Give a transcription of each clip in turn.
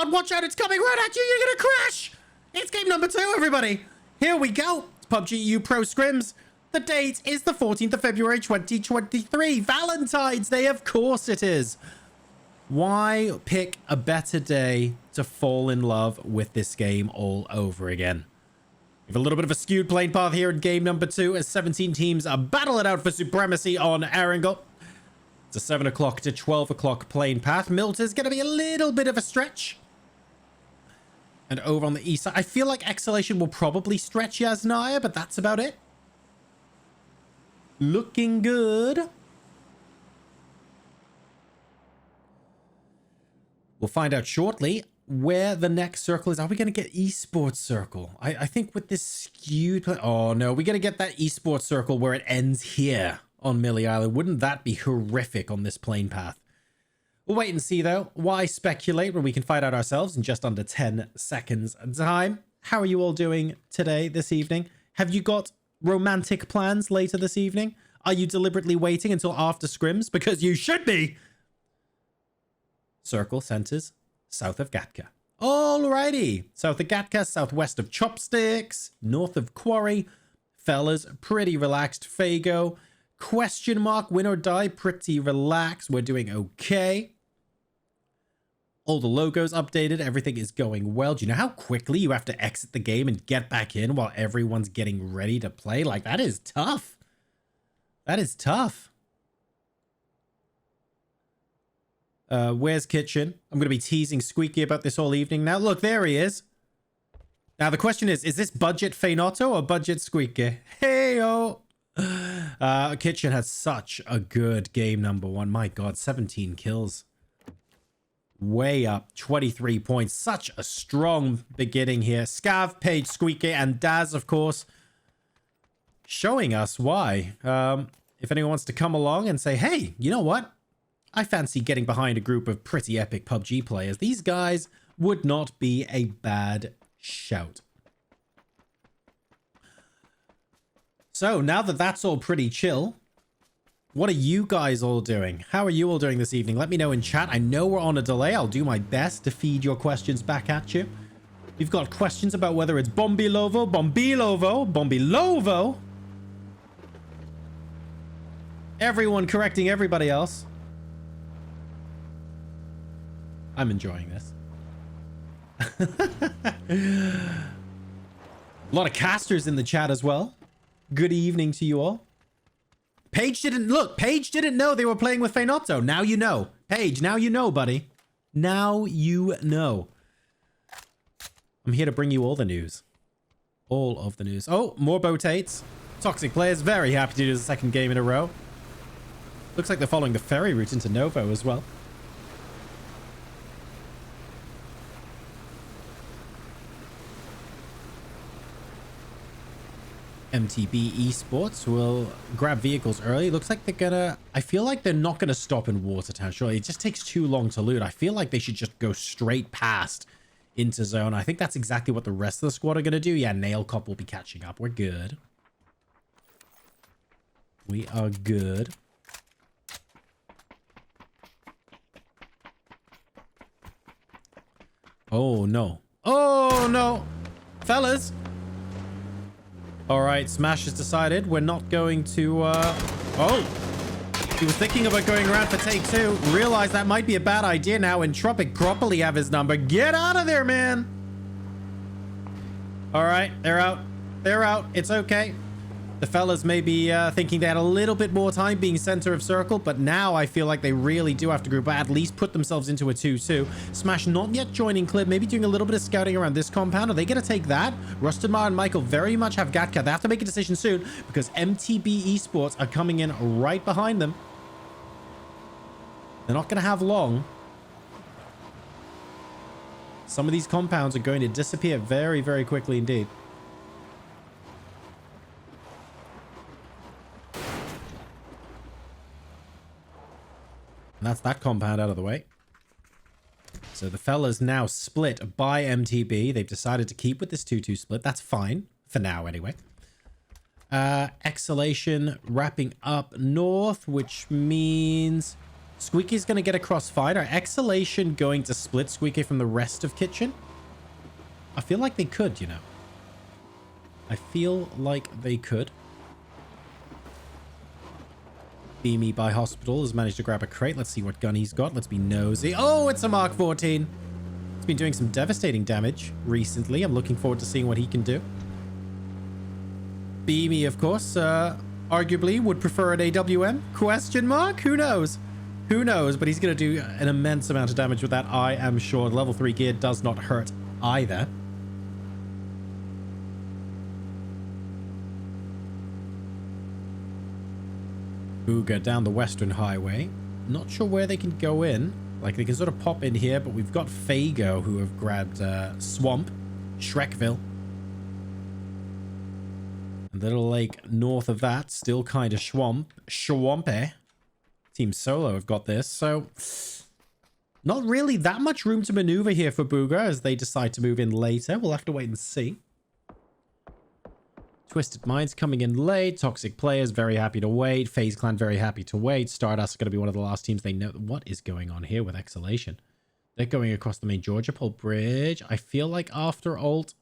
god, watch out, it's coming right at you. You're going to crash. It's game number 2, everybody. Here we go. It's PUBG EU Pro Scrims. The date is the 14th of February, 2023. Valentine's Day, of course it is. Why pick a better day to fall in love with this game all over again? We have a little bit of a skewed playing path here in game number 2 as 17 teams are battling out for supremacy on Erangel. It's a 7 o'clock to 12 o'clock playing path. Milter's going to be a little bit of a stretch. And over on the east side, I feel like EXhalatioN will probably stretch Yasnaya, but that's about it. Looking good. We'll find out shortly where the next circle is. Are we going to get esports circle? I think with this skewed... Oh, no. We're going to get that esports circle where it ends here on Millie Island. Wouldn't that be horrific on this plane path? We'll wait and see, though. Why speculate when we can find out ourselves in just under 10 seconds time? How are you all doing today, this evening? Have you got romantic plans later this evening? Are you deliberately waiting until after scrims? Because you should be! Circle centers south of Gatka. Alrighty. South of Gatka, southwest of Chopsticks, north of Quarry. Fellas, pretty relaxed. Faygo. Question mark, WinOrDie, pretty relaxed. We're doing okay. All the logos updated. Everything is going well. Do you know how quickly you have to exit the game and get back in while everyone's getting ready to play? Like, that is tough. That is tough. Where's Kitchen? I'm going to be teasing Squeaky about this all evening now. Look, there he is. Now, the question is this budget Feynotto or budget Squeaky? Hey-o. Kitchen had such a good game number 1. My God, 17 kills. Way up, 23 points. Such a strong beginning here. Scav, Paige, Squeaky, and Daz, of course, showing us why. If anyone wants to come along and say, hey, you know what? I fancy getting behind a group of pretty epic PUBG players. These guys would not be a bad shout. So now that that's all pretty chill, what are you guys all doing? How are you all doing this evening? Let me know in chat. I know we're on a delay. I'll do my best to feed your questions back at you. You've got questions about whether it's Bombilovo, Bombilovo, Bombilovo. Everyone correcting everybody else. I'm enjoying this. A lot of casters in the chat as well. Good evening to you all. Paige didn't know they were playing with Feynotto. Now you know. Paige, now you know, buddy. Now you know. I'm here to bring you all the news. All of the news. Oh, more Botates. Toxic players very happy to do the second game in a row. Looks like they're following the ferry route into Novo as well. MTB Esports will grab vehicles early. Looks like they're gonna... I feel like they're not gonna stop in Watertown. Surely it just takes too long to loot. I feel like they should just go straight past into zone. I think that's exactly what the rest of the squad are gonna do. Yeah, Nail Cop will be catching up. We're good. We are good. Oh, no. Oh, no. Fellas. All right, Smash has decided we're not going to, Oh! He was thinking about going around for take 2. Realized that might be a bad idea now. Entropiq properly have his number. Get out of there, man! All right, they're out. They're out. It's okay. The fellas may be thinking they had a little bit more time being center of circle, but now I feel like they really do have to group, at least put themselves into a 2-2. Smash not yet joining Clip, maybe doing a little bit of scouting around this compound. Are they going to take that? Rustamar and Michael very much have Gatka. They have to make a decision soon because MTB Esports are coming in right behind them. They're not going to have long. Some of these compounds are going to disappear very, very quickly indeed. And that's that compound out of the way. So the fellas now split by MTB. They've decided to keep with this 2-2 split. That's fine. For now, anyway. EXhalatioN wrapping up north, which means Squeaky's going to get across fine. Are EXhalatioN going to split Squeaky from the rest of Kitchen? I feel like they could, you know. I feel like they could. Beamy by Hospital has managed to grab a crate. Let's see what gun he's got. Let's be nosy. Oh, it's a Mark 14. He's been doing some devastating damage recently. I'm looking forward to seeing what he can do. Beamy, of course, arguably would prefer an AWM? Question mark? Who knows? Who knows? But he's going to do an immense amount of damage with that, I am sure. Level 3 gear does not hurt either. Buga down the Western Highway. Not sure where they can go in. Like, they can sort of pop in here, but we've got Faygo who have grabbed Swamp, Shrekville. A little lake north of that, still kind of swampy. Team Solo have got this, so not really that much room to maneuver here for Buga as they decide to move in later. We'll have to wait and see. Twisted Minds coming in late. Toxic Players very happy to wait. FaZe Clan very happy to wait. Stardust is going to be one of the last teams they know. What is going on here with EXhalatioN? They're going across the main Georgia Pole Bridge. I feel like after ult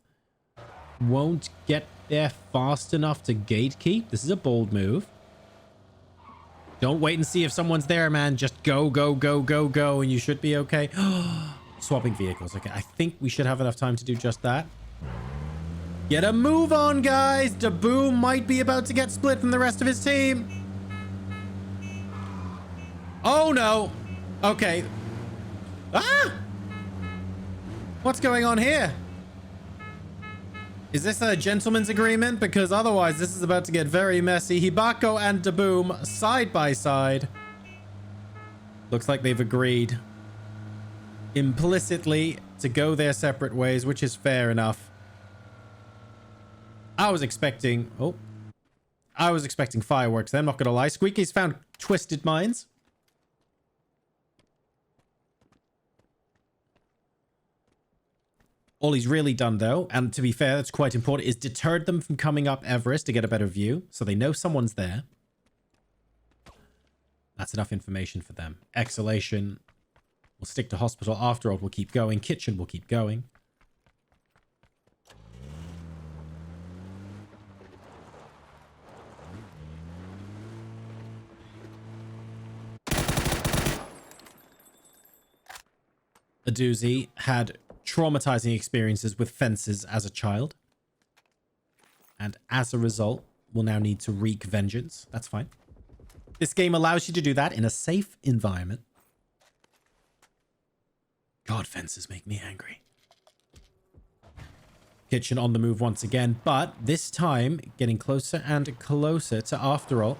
won't get there fast enough to gatekeep. This is a bold move. Don't wait and see if someone's there, man. Just go, go, go, go, go, and you should be okay. Swapping vehicles. Okay, I think we should have enough time to do just that. Get a move on, guys. Daboom might be about to get split from the rest of his team. Oh, no. Okay. Ah! What's going on here? Is this a gentleman's agreement? Because otherwise, this is about to get very messy. Hibako and Daboom side by side. Looks like they've agreed implicitly to go their separate ways, which is fair enough. I was expecting fireworks. I'm not going to lie. Squeaky's found Twisted Minds. All he's really done, though, and to be fair, that's quite important, is deterred them from coming up Everest to get a better view. So they know someone's there. That's enough information for them. EXhalatioN will stick to Hospital. After all, we'll keep going. Kitchen will keep going. A doozy had traumatizing experiences with fences as a child. And as a result, will now need to wreak vengeance. That's fine. This game allows you to do that in a safe environment. God, fences make me angry. Kitchen on the move once again, but this time getting closer and closer to After All.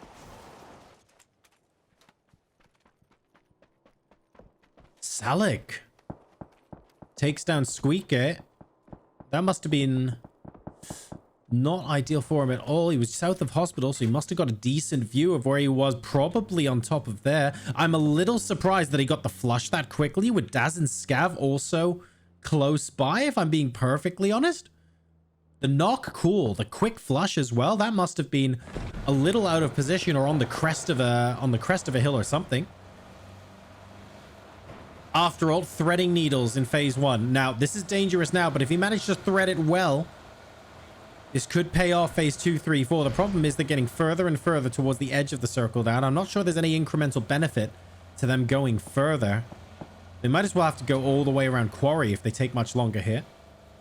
Salik takes down Squeaky. That must have been not ideal for him at all. He was south of Hospital, so he must have got a decent view of where he was, probably on top of there. I'm a little surprised that he got the flush that quickly with Daz and Scav also close by, if I'm being perfectly honest. The knock, cool. The quick flush as well. That must have been a little out of position or on the crest of a hill or something. After all, threading needles in phase 1. Now, this is dangerous now, but if he managed to thread it well, this could pay off phase 2, 3, 4. The problem is they're getting further and further towards the edge of the circle down. I'm not sure there's any incremental benefit to them going further. They might as well have to go all the way around Quarry if they take much longer here.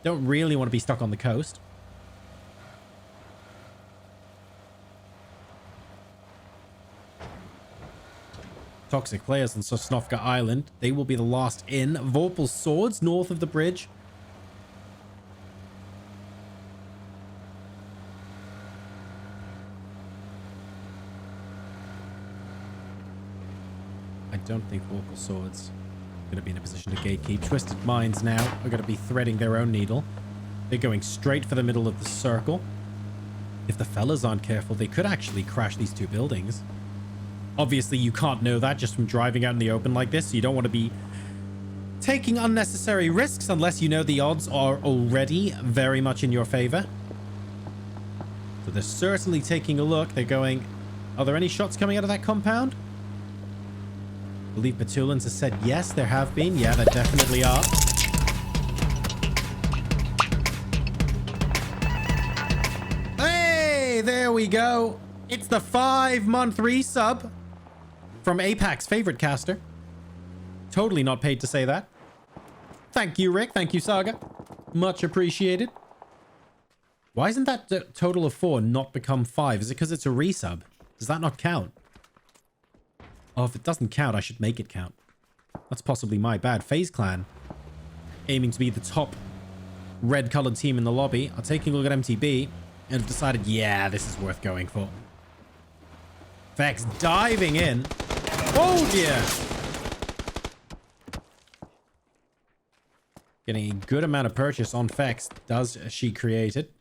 Don't really want to be stuck on the coast. Toxic Players on Sosnovka Island. They will be the last in. Vorpal Swords north of the bridge. I don't think Vorpal Swords are going to be in a position to gatekeep. Twisted Minds now are going to be threading their own needle. They're going straight for the middle of the circle. If the fellas aren't careful, they could actually crash these two buildings. Obviously, you can't know that just from driving out in the open like this. So you don't want to be taking unnecessary risks unless you know the odds are already very much in your favor. So they're certainly taking a look. They're going, are there any shots coming out of that compound? I believe Petulans has said yes, there have been. Yeah, there definitely are. Hey, there we go. It's the 5-month resub from APAC's favorite caster. Totally not paid to say that. Thank you, Rick. Thank you, Saga. Much appreciated. Why isn't that total of 4 not become 5? Is it because it's a resub? Does that not count? Oh, if it doesn't count, I should make it count. That's possibly my bad. FaZe Clan, aiming to be the top red-colored team in the lobby, are taking a look at MTB and have decided, yeah, this is worth going for. Vex diving in. Oh, dear. Getting a good amount of purchase on Vex. Does she create it?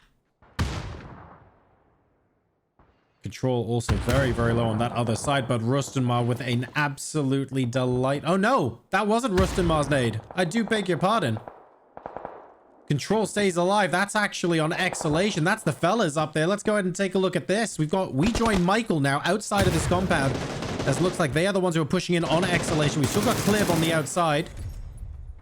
Control also very, very low on that other side, but Rustenmar with an absolutely delight. Oh, no, that wasn't Rustenmar's nade. I do beg your pardon. Control stays alive. That's actually on EXhalatioN. That's the fellas up there. Let's go ahead and take a look at this. We join Michael now outside of this compound. As looks like they are the ones who are pushing in on EXhalatioN. We still got Cliv on the outside.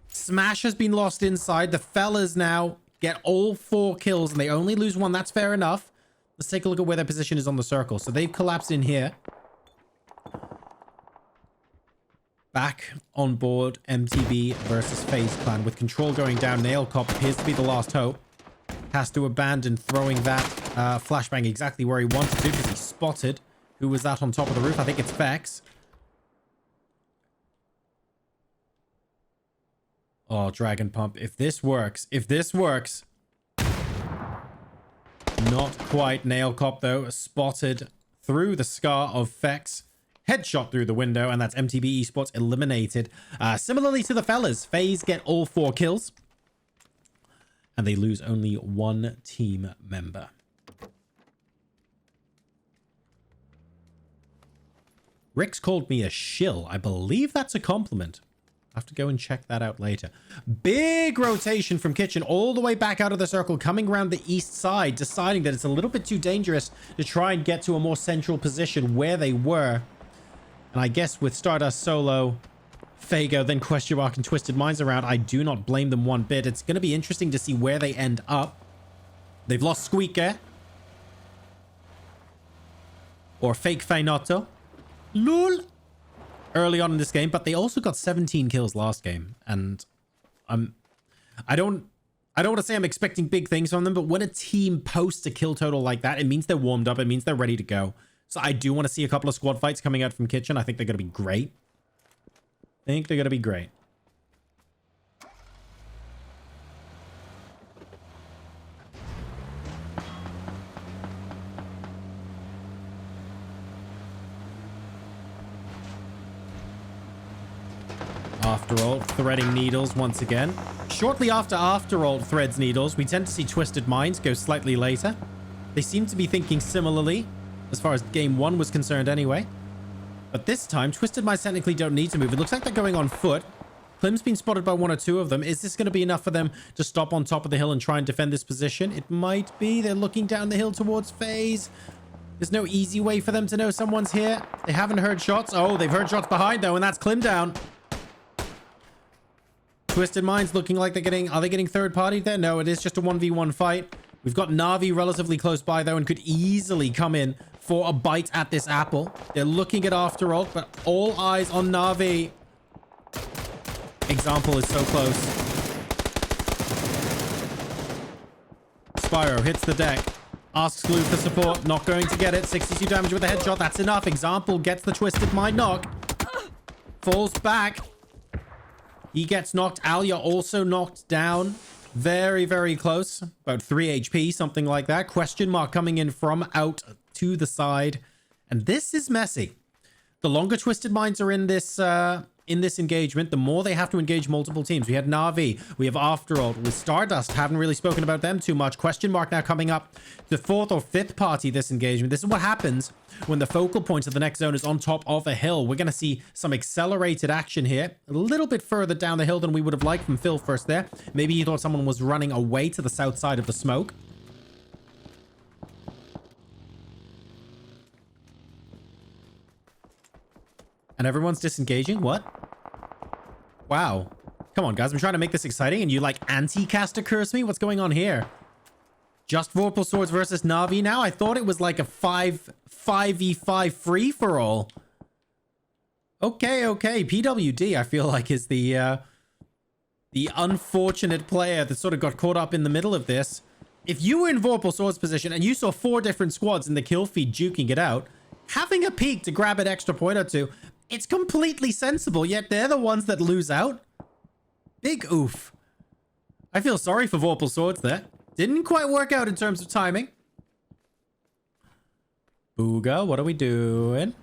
Smash has been lost inside. The fellas now get all 4 kills and they only lose 1. That's fair enough. Let's take a look at where their position is on the circle. So they've collapsed in here. Back on board MTB versus FaZe Clan. With Control going down, Nailcop appears to be the last hope. Has to abandon throwing that flashbang exactly where he wanted to because he spotted who was that on top of the roof. I think it's Vex. Oh, Dragon Pump. If this works. Not quite. Nailcop, though, spotted through the scar of Vex. Headshot through the window, and that's MTB Esports eliminated. Similarly to the fellas, FaZe get all 4 kills. And they lose only 1 team member. Rick's called me a shill. I believe that's a compliment. I have to go and check that out later. Big rotation from Kitchen all the way back out of the circle, coming around the east side, deciding that it's a little bit too dangerous to try and get to a more central position where they were. And I guess with Stardust solo, Faygo, then Question Mark and Twisted Minds around, I do not blame them one bit. It's going to be interesting to see where they end up. They've lost Squeaker. Or Fake Fainotto. LOL. Early on in this game, but they also got 17 kills last game. And I don't want to say I'm expecting big things from them, but when a team posts a kill total like that, it means they're warmed up. It means they're ready to go. So I do want to see a couple of squad fights coming out from Kitchen. I think they're going to be great. After all, threading needles once again. Shortly after all threads needles, we tend to see Twisted Minds go slightly later. They seem to be thinking similarly, as far as game 1 was concerned anyway. But this time, Twisted Minds technically don't need to move. It looks like they're going on foot. Klim's been spotted by 1 or 2 of them. Is this going to be enough for them to stop on top of the hill and try and defend this position? It might be. They're looking down the hill towards FaZe. There's no easy way for them to know someone's here. They haven't heard shots. Oh, they've heard shots behind, though, and that's Klim down. Twisted Minds looking like they're getting... Are they getting third-partied there? No, it is just a 1v1 fight. We've got NaVi relatively close by, though, and could easily come in for a bite at this apple. They're looking at After All, but all eyes on NaVi. Example is so close. Spyro hits the deck. Asks Glue for support. Not going to get it. 62 damage with a headshot. That's enough. Example gets the Twisted Mind knock. Falls back. He gets knocked. Alia also knocked down. Very, very close. About 3 HP, something like that. Question Mark coming in from out to the side. And this is messy. The longer Twisted Minds are in this engagement, the more they have to engage multiple teams. We had NaVi. We have After All. With Stardust, haven't really spoken about them too much. Question Mark now coming up. The 4th or 5th party this engagement. This is what happens when the focal point of the next zone is on top of a hill. We're going to see some accelerated action here. A little bit further down the hill than we would have liked from Phil first there. Maybe he thought someone was running away to the south side of the smoke. And everyone's disengaging? What? Wow. Come on, guys. I'm trying to make this exciting and you like anti-caster curse me? What's going on here? Just Vorpal Swords versus NaVi now? I thought it was like a 5v5 free-for-all. Okay. PWD, I feel like, is the unfortunate player that sort of got caught up in the middle of this. If you were in Vorpal Swords position and you saw 4 different squads in the kill feed duking it out, having a peek to grab an extra point or two, it's completely sensible, yet they're the ones that lose out. Big oof. I feel sorry for Vorpal Swords there. Didn't quite work out in terms of timing. Booga, what are we doing?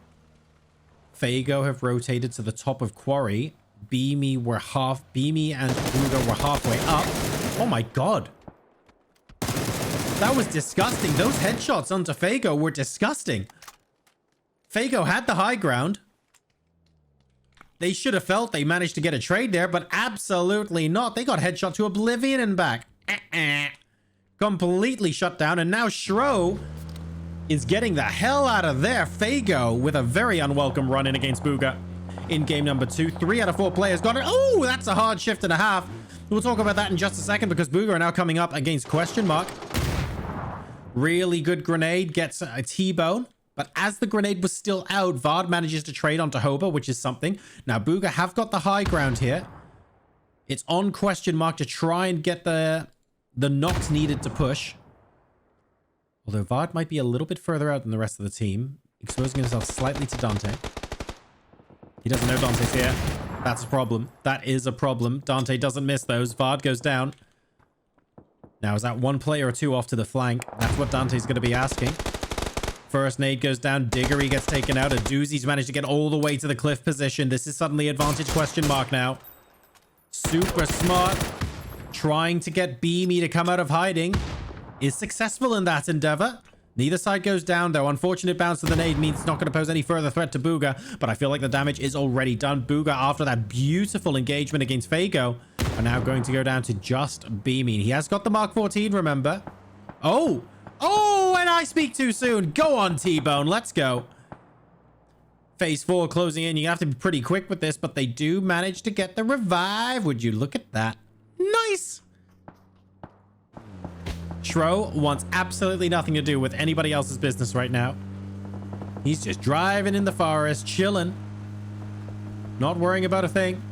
Faygo have rotated to the top of Quarry. Beamy and Booga were halfway up. Oh my god. That was disgusting. Those headshots onto Faygo were disgusting. Faygo had the high ground. They should have felt they managed to get a trade there, but absolutely not. They got headshot to oblivion and back. Completely shut down, and now Shro is getting the hell out of there. Faygo with a very unwelcome run-in against Booga in game number 2. 3 out of 4 players got it. Oh, that's a hard shift and a half. We'll talk about that in just a second because Booga are now coming up against Question Mark. Really good grenade, gets a T-bone. But as the grenade was still out, Vard manages to trade onto Hoba, which is something. Now, Booga have got the high ground here. It's on Question Mark to try and get the knocks needed to push. Although Vard might be a little bit further out than the rest of the team, exposing himself slightly to Dante. He doesn't know Dante's here. That's a problem. That is a problem. Dante doesn't miss those. Vard goes down. Now, is that 1 player or 2 off to the flank? That's what Dante's going to be asking. First nade goes down. Diggory gets taken out. A doozy's managed to get all the way to the cliff position. This is suddenly advantage Question Mark now. Super smart. Trying to get Beamy to come out of hiding. Is successful in that endeavor. Neither side goes down, though. Unfortunate bounce to the nade means it's not going to pose any further threat to Booga, but I feel like the damage is already done. Booga, after that beautiful engagement against Faygo, are now going to go down to just Beamy. He has got the Mark 14, remember? Oh, and I speak too soon. Go on, T-Bone. Let's go. Phase 4 closing in. You have to be pretty quick with this, but they do manage to get the revive. Would you look at that? Nice. Shro wants absolutely nothing to do with anybody else's business right now. He's just driving in the forest, chilling. Not worrying about a thing.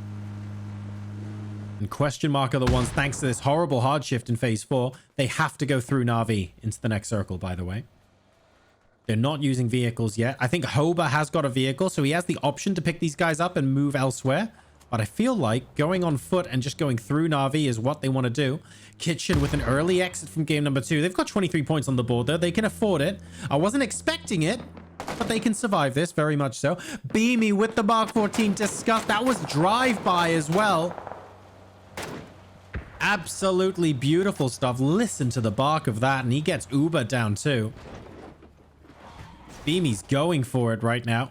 And Question Mark are the ones, thanks to this horrible hard shift in phase 4, they have to go through NaVi into the next circle, by the way. They're not using vehicles yet. I think Hoba has got a vehicle, so he has the option to pick these guys up and move elsewhere. But I feel like going on foot and just going through NaVi is what they want to do. Kitchen with an early exit from game number 2. They've got 23 points on the board, though. They can afford it. I wasn't expecting it, but they can survive this, very much so. Beamy with the Mark 14. Disgust. That was drive-by as well. Absolutely beautiful stuff. Listen to the bark of that, and he gets Uber down too. Beamy's going for it right now.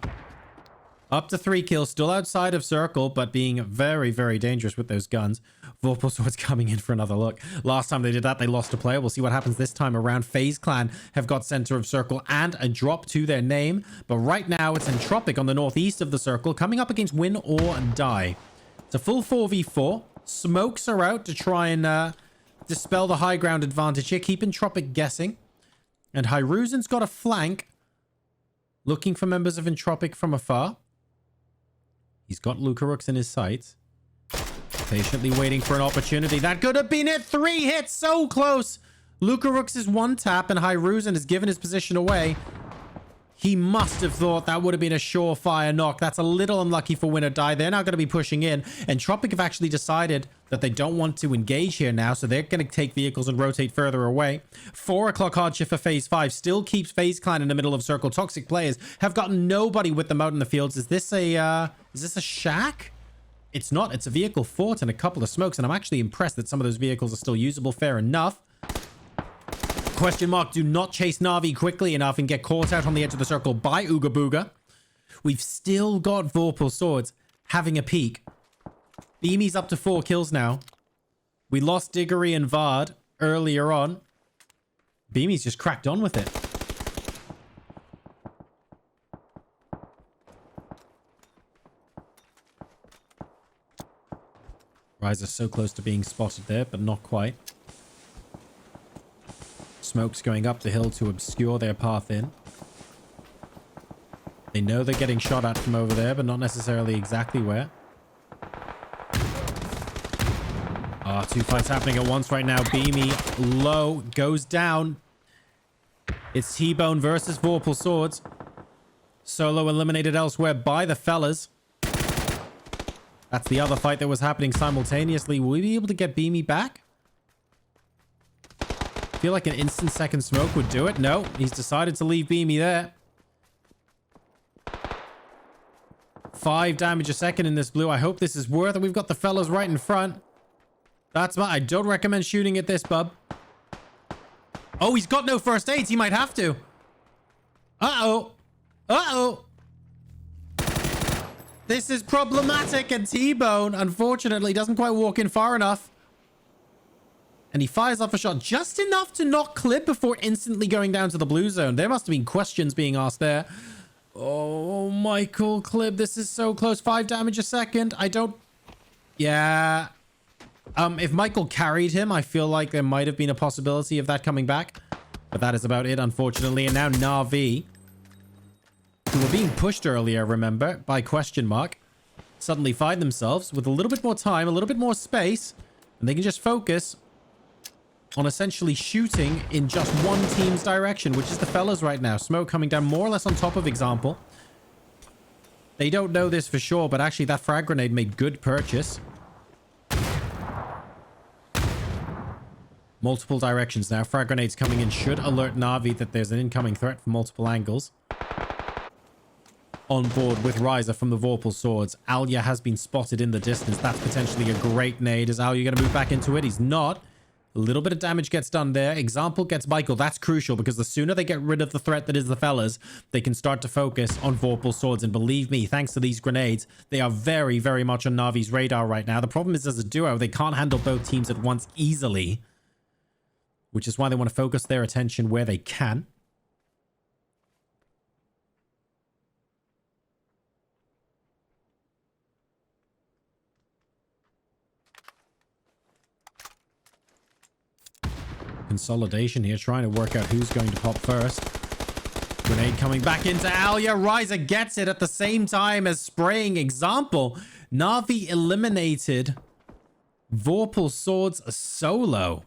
Up to 3 kills, still outside of circle, but being very, very dangerous with those guns. Vorpal Swords coming in for another look. Last time they did that, they lost a player. We'll see what happens this time around. FaZe Clan have got center of circle and a drop to their name. But right now, it's Entropiq on the northeast of the circle, coming up against WinOrDie. It's a full 4v4. Smokes are out to try and dispel the high ground advantage here. Keep Entropiq guessing. And Hyruzen's got a flank. Looking for members of Entropiq from afar. He's got Lucarux in his sights. Patiently waiting for an opportunity. That could have been it. 3 hits. So close. Lucarux is 1 tap and Hyruzen has given his position away. He must have thought that would have been a surefire knock. That's a little unlucky for WinOrDie. They're now going to be pushing in. And Entropiq have actually decided that they don't want to engage here now. So they're going to take vehicles and rotate further away. 4 o'clock hard shift for phase 5. Still keeps FaZe Clan in the middle of circle. Toxic players have got nobody with them out in the fields. Is this a shack? It's not. It's a vehicle fort and a couple of smokes. And I'm actually impressed that some of those vehicles are still usable. Fair enough. Question Mark, do not chase NaVi quickly enough and get caught out on the edge of the circle by UgaBuga. We've still got Vorpal Swords having a peek. Beamy's up to 4 kills now. We lost Diggory and Vard earlier on. Beamy's just cracked on with it. Ryze is so close to being spotted there, but not quite. Smoke's going up the hill to obscure their path in. They know they're getting shot at from over there, but not necessarily exactly where. Ah, two fights happening at once right now. Beamy low, goes down. It's T-Bone versus Vorpal Swords. Solo eliminated elsewhere by the fellas. That's the other fight that was happening simultaneously. Will we be able to get Beamy back? I feel like an instant second smoke would do it. No, he's decided to leave Beamy there. 5 damage a second in this blue. I hope this is worth it. We've got the fellas right in front. That's my... I don't recommend shooting at this, bub. Oh, he's got no first aids. He might have to. Uh-oh. Uh-oh. This is problematic, and T-Bone, unfortunately, doesn't quite walk in far enough. And he fires off a shot just enough to knock Clip before instantly going down to the blue zone. There must have been questions being asked there. Oh, Michael, Clip, this is so close. 5 damage a second. I don't... Yeah. If Michael carried him, I feel like there might have been a possibility of that coming back. But that is about it, unfortunately. And now NaVi, who were being pushed earlier, remember, by question mark, suddenly find themselves with a little bit more time, a little bit more space, and they can just focus on essentially shooting in just one team's direction, which is the fellas right now. Smoke coming down more or less on top of Example. They don't know this for sure, but actually that frag grenade made good purchase. Multiple directions now. Frag grenades coming in should alert NaVi that there's an incoming threat from multiple angles. On board with Ryza from the Vorpal Swords. Alya has been spotted in the distance. That's potentially a great nade. Is Alya going to move back into it? He's not. A little bit of damage gets done there. Example gets Michael. That's crucial because the sooner they get rid of the threat that is the fellas, they can start to focus on Vorpal Swords. And believe me, thanks to these grenades, they are very, very much on NaVi's radar right now. The problem is, as a duo, they can't handle both teams at once easily, which is why they want to focus their attention where they can. Consolidation here, trying to work out who's going to pop first. Grenade coming back into Alya. Ryza gets it at the same time as spraying Example. NaVi eliminated Vorpal Swords solo.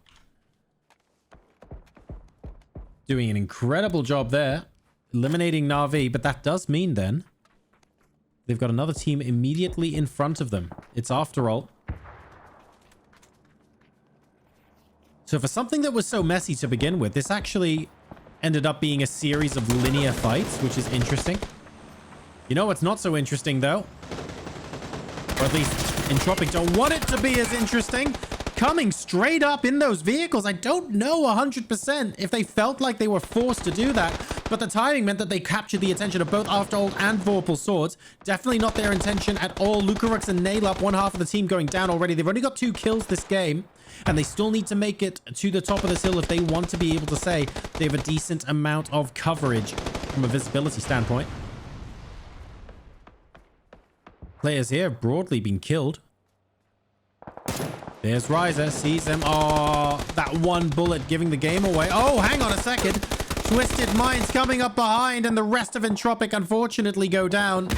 Doing an incredible job there. Eliminating NaVi, but that does mean then they've got another team immediately in front of them. It's after all. So for something that was so messy to begin with, this actually ended up being a series of linear fights, which is interesting. You know what's not so interesting, though? Or at least Entropiq don't want it to be as interesting. Coming straight up in those vehicles. I don't know 100% if they felt like they were forced to do that, but the timing meant that they captured the attention of both Afterold and Vorpal Swords. Definitely not their intention at all. Lucarux and Nailup, one half of the team going down already. They've only got 2 kills this game, and they still need to make it to the top of this hill if they want to be able to say they have a decent amount of coverage from a visibility standpoint. Players here have broadly been killed. There's Ryza, sees them. Oh, that one bullet giving the game away. Oh, hang on a second. Twisted Minds coming up behind, and the rest of Entropiq unfortunately go down.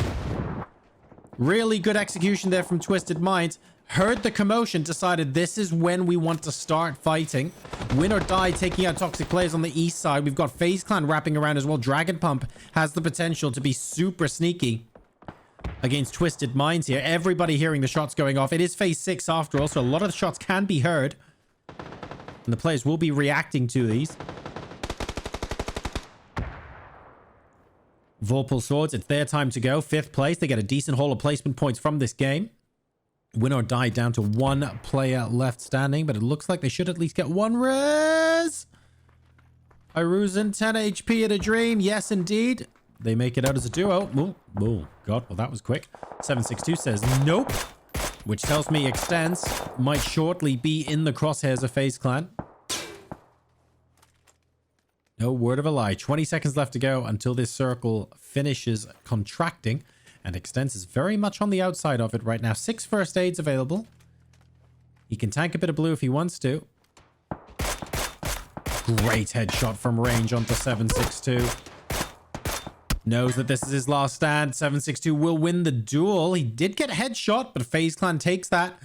Really good execution there from Twisted Minds. Heard the commotion, decided this is when we want to start fighting. WinOrDie taking out toxic players on the east side. We've got FaZe Clan wrapping around as well. Dragon Pump has the potential to be super sneaky against Twisted Minds here. Everybody hearing the shots going off. It is phase 6 after all, so a lot of the shots can be heard. And the players will be reacting to these. Vorpal Swords, it's their time to go. 5th place. They get a decent haul of placement points from this game. WinOrDie down to 1 player left standing, but it looks like they should at least get 1 res. Iruzen, 10 HP at a dream. Yes, indeed. They make it out as a duo. Oh, God. Well, that was quick. 762 says nope, which tells me Extends might shortly be in the crosshairs of FaZe Clan. No word of a lie. 20 seconds left to go until this circle finishes contracting. And Extends is very much on the outside of it right now. 6 first aids available. He can tank a bit of blue if he wants to. Great headshot from range onto 762. Knows that this is his last stand. 762 will win the duel. He did get a headshot, but FaZe Clan takes that.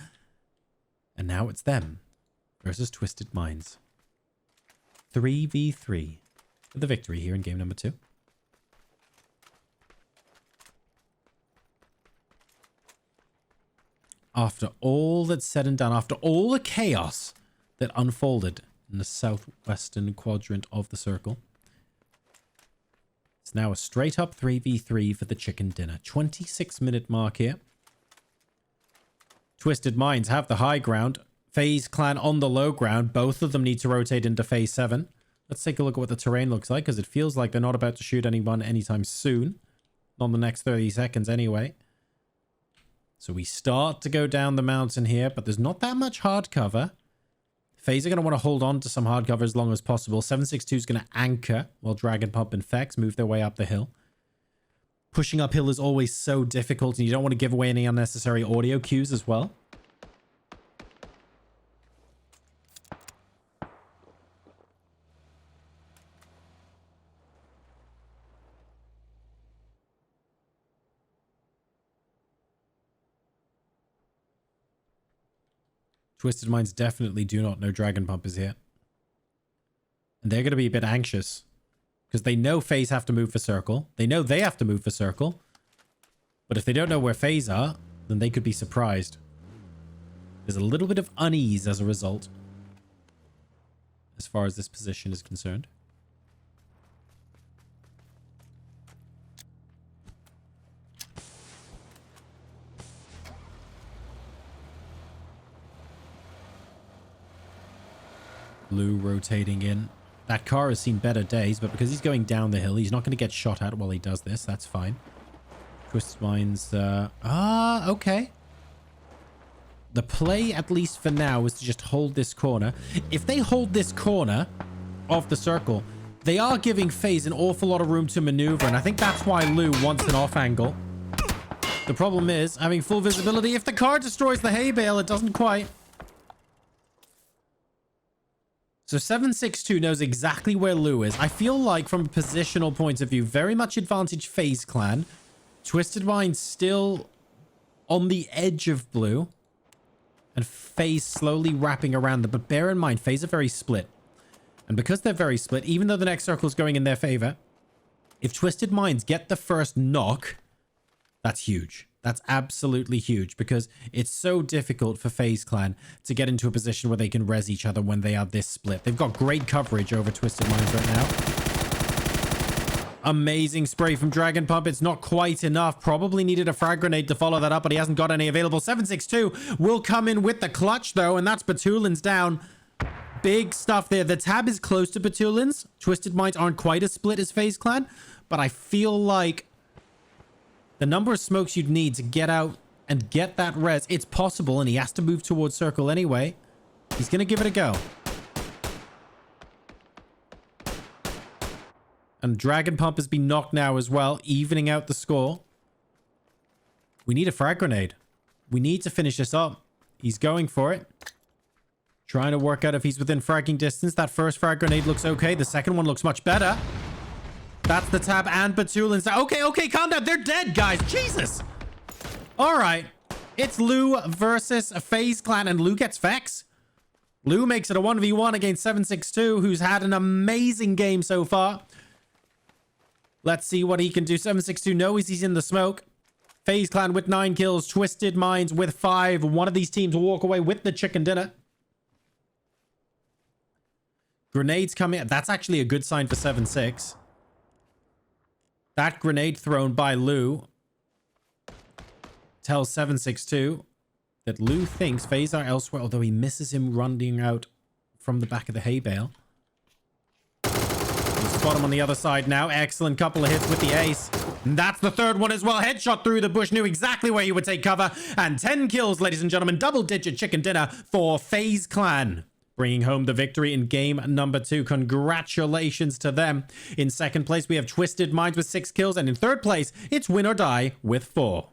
And now it's them versus Twisted Minds. 3v3 for the victory here in game number 2. After all that's said and done, after all the chaos that unfolded in the southwestern quadrant of the circle, it's now a straight up 3v3 for the chicken dinner. 26-minute mark here. Twisted Minds have the high ground. FaZe Clan on the low ground. Both of them need to rotate into phase 7. Let's take a look at what the terrain looks like, because it feels like they're not about to shoot anyone anytime soon. Not in the next 30 seconds anyway. So we start to go down the mountain here, but there's not that much hard cover. FaZe are going to want to hold on to some hard cover as long as possible. 762 is going to anchor while Dragon Pump and Fex move their way up the hill. Pushing uphill is always so difficult, and you don't want to give away any unnecessary audio cues as well. Twisted Minds definitely do not know Dragon Pump is here. And they're going to be a bit anxious. Because they know FaZe have to move for circle. They know they have to move for circle. But if they don't know where FaZe are, then they could be surprised. There's a little bit of unease as a result. As far as this position is concerned. Blue rotating in. That car has seen better days, but because he's going down the hill, he's not going to get shot at while he does this. That's fine. Twisted Minds, okay. The play, at least for now, is to just hold this corner. If they hold this corner of the circle, they are giving FaZe an awful lot of room to maneuver, and I think that's why Lou wants an off angle. The problem is, having full visibility, if the car destroys the hay bale, it doesn't quite. So 762 knows exactly where Lou is. I feel like from a positional point of view, very much advantage FaZe Clan. Twisted Minds still on the edge of blue. And FaZe slowly wrapping around them. But bear in mind, FaZe are very split. And because they're very split, even though the next circle is going in their favor, if Twisted Minds get the first knock, that's huge. That's absolutely huge because it's so difficult for FaZe Clan to get into a position where they can res each other when they are this split. They've got great coverage over Twisted Minds right now. Amazing spray from Dragon Pump. It's not quite enough. Probably needed a frag grenade to follow that up, but he hasn't got any available. 762 will come in with the clutch, though, and that's Batulin's down. Big stuff there. The tab is close to Batulin's. Twisted Minds aren't quite as split as FaZe Clan, but I feel like the number of smokes you'd need to get out and get that res, it's possible, and he has to move towards circle anyway. He's going to give it a go. And Dragon Pump has been knocked now as well, evening out the score. We need a frag grenade. We need to finish this up. He's going for it. Trying to work out if he's within fragging distance. That first frag grenade looks okay. The second one looks much better. That's the tab and Batulin's. Okay, calm down. They're dead, guys. Jesus. All right. It's Lou versus FaZe Clan, and Lou gets Fex. Lou makes it a 1v1 against 762, who's had an amazing game so far. Let's see what he can do. 762 knows he's in the smoke. FaZe Clan with 9 kills. Twisted Minds with 5. One of these teams will walk away with the chicken dinner. Grenades coming. That's actually a good sign for 7-6. That grenade thrown by Lou tells 762 that Lou thinks FaZe are elsewhere, although he misses him running out from the back of the hay bale. Spot him on the other side now. Excellent couple of hits with the ace. And that's the third one as well. Headshot through the bush. Knew exactly where he would take cover. And 10 kills, ladies and gentlemen. Double-digit chicken dinner for FaZe Clan, bringing home the victory in game number 2. Congratulations to them. In second place, we have Twisted Minds with 6 kills. And in third place, it's WinOrDie with 4.